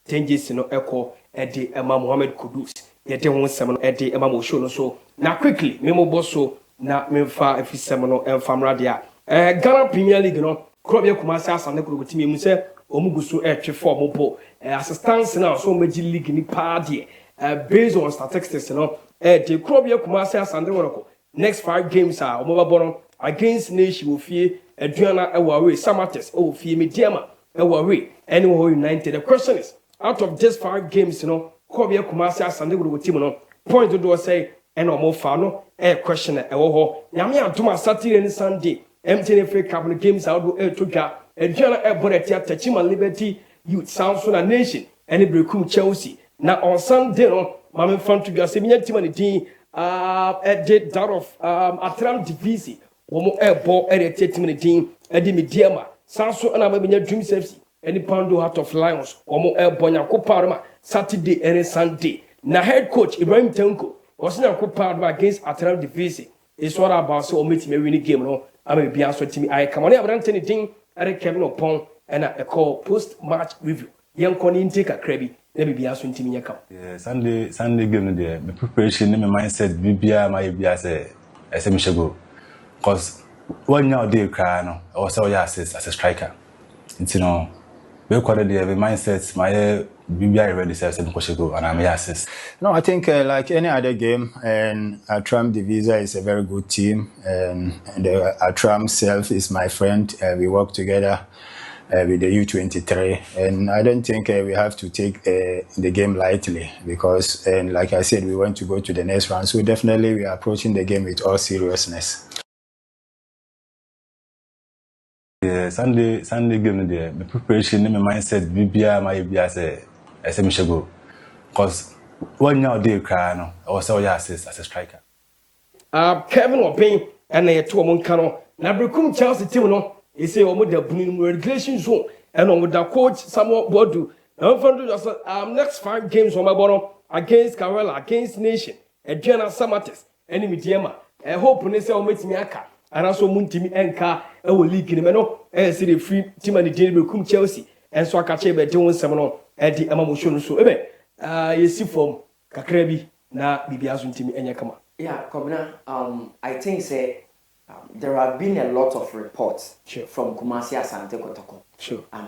10 years no echo at the Emma Mohammed Kudus, yet 1 at the Emma Moshono. So now quickly, Memo Bosso, now Memfa, if he's Seminole and Famradia. Ghana Premier League, no, Krobia Kumasa, and the group team, Muse, Omugusu, for Mopo, as a stance now, so much league in the party, based on statistics, you know, the Krobia Kumasa, and the Oracle. Next 5 games are Omobabono against Nation will fear Adriana Awari, Samates, fear Mediama. Anyway, United. The question is, out of just 5 games, you know, Kobia Kumasi and the team, no point to do say, and no more fano, question at Yamia Tuma Saturday and Sunday, MTNFA couple of games out of Tuga, and Jana Eboretia, Tachima Liberty, Youth Sounds for a Nation, and the Brekum Chelsea. Now on Sunday, no, Mamma Fantuga, Semia Timothy, at the that of Atram Divisi, Womo Airball, and a 30 minute team, Eddie Mediama. Sanso and Ababina Dream Safety, any Pando Heart of Lions, or more Bonya Coparma, Saturday and Sunday. Now, head coach Ibrahim Tenko was not Coparma against Atral Divisi. It's what about so meeting me winning game. No, I may be answered to me. I come on, I haven't anything ɛde Kevin Opon ɛna ɛkɔ post match review yɛnkɔ ne ntake kakra bi na bibia so ntimi nyɛ kam. Sunday game no there my preparation and my mindset bibia my bibia say ɛsɛ me go cause one year day cry no I was so as a striker you know we call it the mindset my bibia ready say me go and I'm assist. No, I think like any other game, and Atram Divisa is a very good team, and Atram self is my friend. We work together with the U23, and I don't think we have to take the game lightly because, and like I said, we want to go to the next round. So definitely we are approaching the game with all seriousness. Sunday game there my preparation and my mindset bibia my bibia say ɛsɛ me go cause one year day cry no I was so as a striker. Kevin Opon ɛna yɛto ɔmo nka no na brekum Chelsea team no ɛsɛ ɔmo da bunu regulation zone ɛna ɔmo da coach Samuel Bodu na ɔmfa do just next 5 games ɔmo bɔ no against Carolina against Nation Adriana Samates ɛne Midiema hope ne sɛ ɔmo etimi aka ana so ɔmo ntimi ɛnka ɛwɔ league ne me no ɛsɛ the free team and the team brekum Chelsea ɛnso aka kyɛ bɛ de wɔn nsɛm no ɛde ama mo show no so ebe yesi form kakra bi na bibia so ntimi ɛnyɛ kama. Yeah, Kobina, I think say there have been a lot of reports from Kumasi Asante Kotoko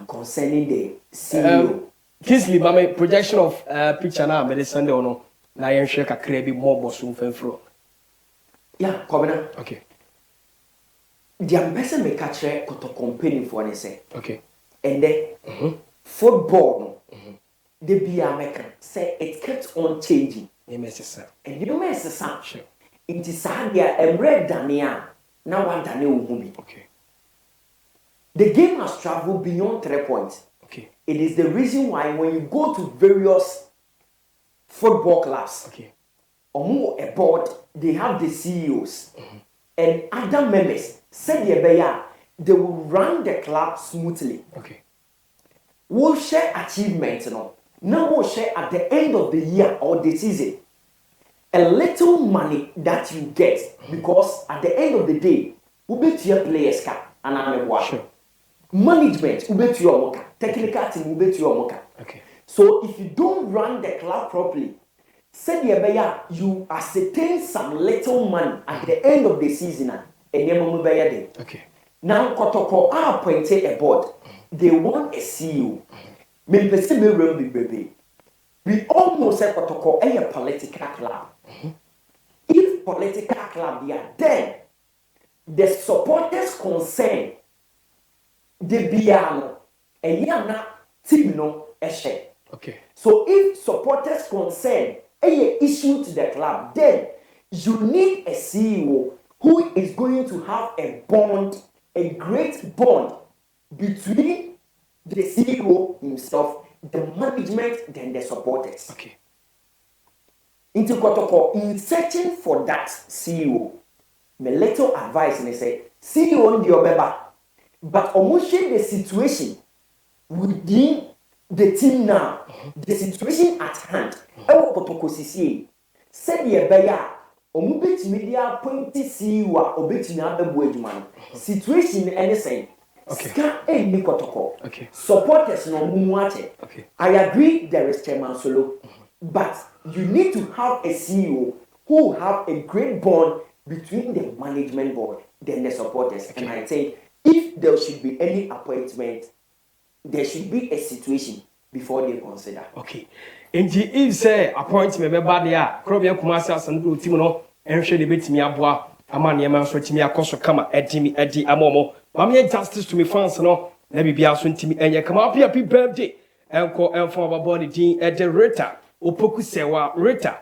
concerning the CEO. Kingsley, my projection of picture now, me Sunday or no, na yen share kakra bi more bosom fenfro. Yeah, Kobina. Okay. The ambassador me catch Kotoko company for ne say. Okay. And then football the be American say it kept on changing. And you know, sure. It is Sadia and Red Dania. Now one Daniel Humi. Okay. The game has traveled beyond 3 points. Okay. It is the reason why when you go to various football clubs, okay, or more aboard, they have the CEOs and other members. Said they will run the club smoothly. Okay. We'll share achievements, Now we'll share at the end of the year or the season a little money that you get because at the end of the day, we bet your players cap and I'm sure. Management, we bet your worker. Technical team, we bet your worker. Okay. So if you don't run the club properly, say you ascertain some little money at the end of the season and then okay. Now Kotoko are appointed a board. They want a CEO. We almost said Kotoko a political club. If political club they are then the supporters concerned the biano a yana team no eshe. Okay. So if supporters concerned a issue to the club, then you need a CEO who is going to have a bond, a great bond between the CEO himself, the management, then the supporters. Okay. Into Kotoko, in searching for that CEO, my little advice and say, CEO on the obeba, but almost the situation within the team now, the situation at hand, Ewo Kotoko CCA, said the Ebeya, Omubet media appointed CEO, Obet Nabe situation anything. Okay. Okay. Supporters no muate. Okay. I agree there is Chairman Solo, but you need to have a CEO who have a great bond between the management board then the supporters. Okay. And I think if there should be any appointment, there should be a situation before they consider. Okay. And if say appointment me bad ya, Krobia Kumasi Asandu team no, and share the bit me abwa, Amani Manso Timia Koso Kama, Edimi Edi Amomo. Mamie justice to me fans no na bibia so ntimi enye kama happy birthday enko enfo ababoni din e de Rita opoku sewa Rita